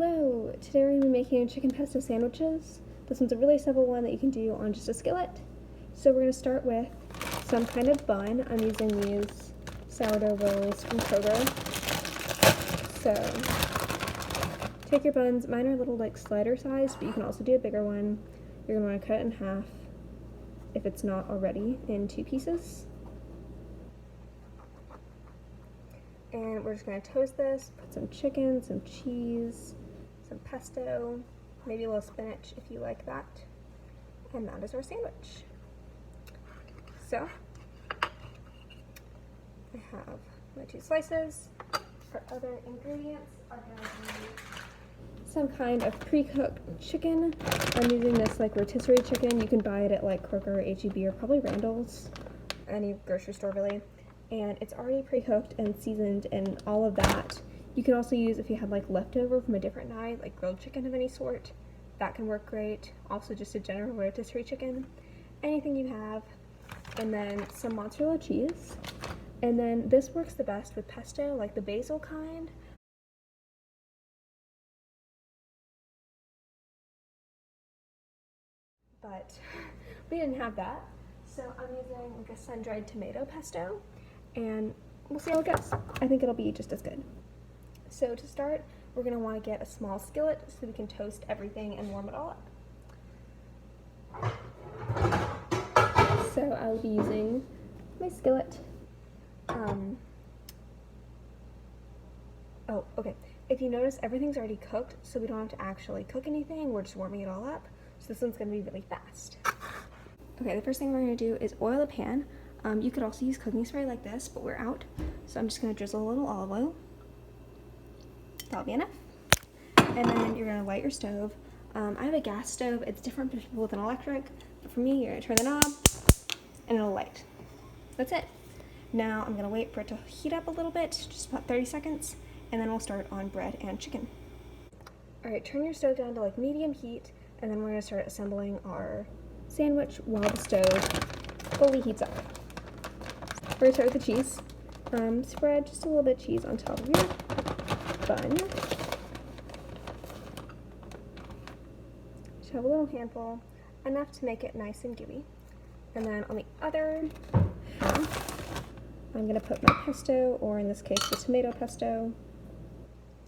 Hello! Today we're going to be making chicken pesto sandwiches. This one's a really simple one that you can do on just a skillet. So we're going to start with some kind of bun. I'm using these sourdough rolls from Kroger. So take your buns. Mine are little like slider size, but you can also do a bigger one. You're going to want to cut it in half, if it's not already, in 2 pieces. And we're just going to toast this, put some chicken, some cheese, some pesto, maybe a little spinach if you like that. And that is our sandwich. So, I have my 2 slices. Our other ingredients are going to be some kind of pre-cooked chicken. I'm using this like rotisserie chicken. You can buy it at like Kroger, H-E-B, or probably Randall's, any grocery store really. And it's already pre-cooked and seasoned and all of that. You can also use, if you had like leftover from a different night, like grilled chicken of any sort, that can work great. Also just a general rotisserie chicken, anything you have. And then some mozzarella cheese. And then this works the best with pesto, like the basil kind. But we didn't have that. So I'm using like a sun-dried tomato pesto. And we'll see how it goes. I think it'll be just as good. So to start, we're going to want to get a small skillet so we can toast everything and warm it all up. So I'll be using my skillet. Oh, okay. If you notice, everything's already cooked, so we don't have to actually cook anything. We're just warming it all up. So this one's going to be really fast. Okay, the first thing we're going to do is oil a pan. You could also use cooking spray like this, but we're out. So I'm just going to drizzle a little olive oil. That'll be enough. And then you're going to light your stove. I have a gas stove. It's different for people with an electric. But for me, you're going to turn the knob and it'll light. That's it. Now I'm going to wait for it to heat up a little bit, just about 30 seconds. And then we'll start on bread and chicken. Alright, turn your stove down to like medium heat. And then we're going to start assembling our sandwich while the stove fully heats up. We're going to start with the cheese. Spread just a little bit of cheese on top of your bun. Just have a little handful, enough to make it nice and gooey. And then on the other half, I'm going to put my pesto, or in this case the tomato pesto.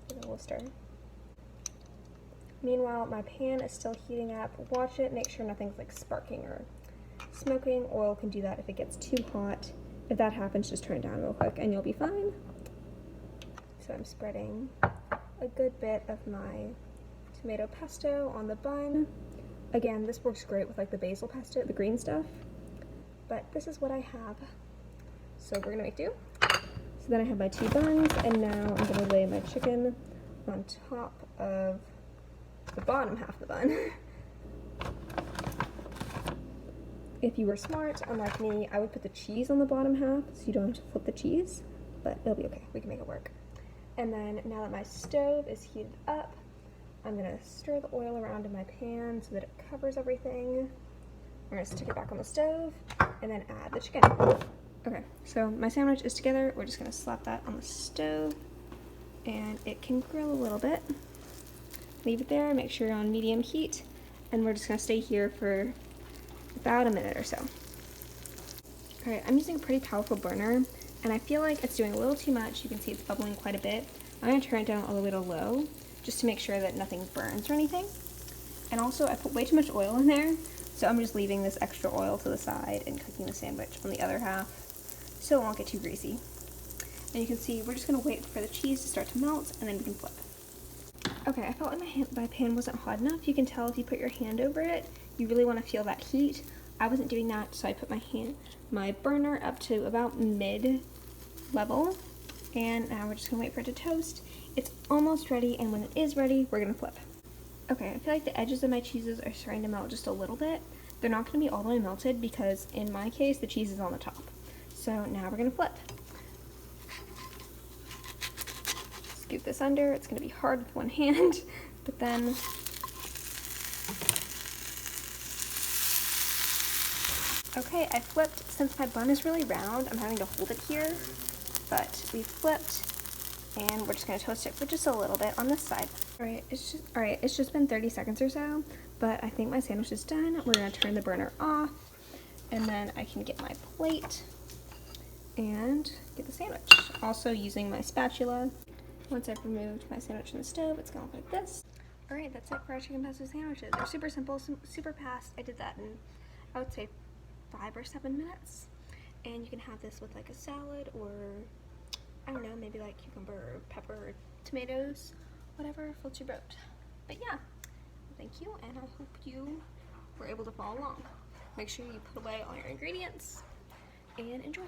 Give it a little stir. Meanwhile, my pan is still heating up. Watch it, make sure nothing's like sparking or smoking. Oil can do that if it gets too hot. If that happens, just turn it down real quick and you'll be fine. So I'm spreading a good bit of my tomato pesto on the bun. Again, this works great with like the basil pesto, the green stuff. But this is what I have. So we're gonna make do. So then I have my 2 buns, and now I'm gonna lay my chicken on top of the bottom half of the bun. If you were smart, unlike me, I would put the cheese on the bottom half so you don't have to flip the cheese, but it'll be okay. We can make it work. And then now that my stove is heated up, I'm gonna stir the oil around in my pan so that it covers everything. We're gonna stick it back on the stove and then add the chicken. Okay, so my sandwich is together. We're just gonna slap that on the stove and it can grill a little bit. Leave it there, make sure you're on medium heat, and we're just gonna stay here for about a minute or so. Alright, I'm using a pretty powerful burner, and I feel like it's doing a little too much. You can see it's bubbling quite a bit. I'm going to turn it down all the way to low, just to make sure that nothing burns or anything. And also, I put way too much oil in there, so I'm just leaving this extra oil to the side and cooking the sandwich on the other half, so it won't get too greasy. And you can see, we're just going to wait for the cheese to start to melt, and then we can flip. Okay, I felt like my pan wasn't hot enough. You can tell if you put your hand over it, you really want to feel that heat. I wasn't doing that, so I put my burner up to about mid-level, and now we're just gonna wait for it to toast. It's almost ready, and when it is ready, we're gonna flip. Okay, I feel like the edges of my cheeses are starting to melt just a little bit. They're not gonna be all the way melted because in my case, the cheese is on the top. So now we're gonna flip. Scoop this under. It's gonna be hard with one hand, but then okay, I flipped. Since my bun is really round, I'm having to hold it here, but we flipped, and we're just going to toast it for just a little bit on this side. Alright, it's just been 30 seconds or so, but I think my sandwich is done. We're gonna turn the burner off, and then I can get my plate and get the sandwich. Also using my spatula. Once I've removed my sandwich from the stove, it's gonna look like this. Alright, that's it for our chicken pesto sandwiches. They're super simple, super fast. I did that in, I would say, 5 or 7 minutes. And you can have this with like a salad or, I don't know, maybe like cucumber or pepper or tomatoes, whatever floats your boat. But yeah, thank you, and I hope you were able to follow along. Make sure you put away all your ingredients and enjoy.